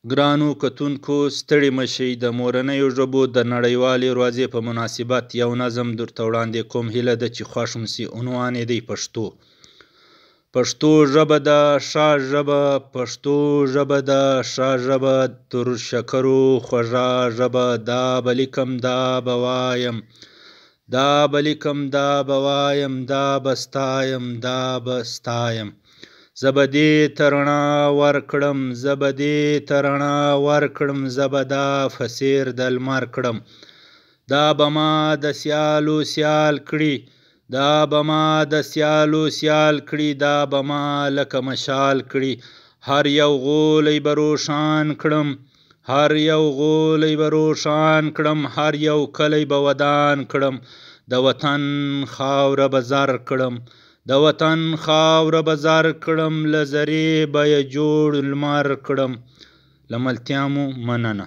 ګرانو کتونکو ستړي مشئ، د مورنیو ژبو د نړیوالې ورځې په مناسبت یو نظم درته وړاندې کوم. هیله ده چې خوښ مو سي. عنوان یې دی پښتو. پښتو ژبه ده ښه ژبه، پښتو ژبه ده ښه ژبه، تر شکرو خوږه ژبه. دا به لیکم دا به وایم، دا به لیکم دا به وایم، دا به ستایم دا به ستایم. زه به دې ته رڼا ورکړم، زه به دې ته رڼا ورکړم، زه به دا په څېر د لمر کړم. دا به ما د سیالو سیال کړي، دا به ما د سیالو سیال کړي، دا به ما لکه مشال کړي. هر یو غولی به روښان کړم، هر یو غولی به روښان کړم، هر یو کلی به ودان کړم. د وطن خاوره به زر کړم، د وطن خاوره به زر کړم، له زرې به یې جوړ لمر کړم. له ملتیا مو مننه.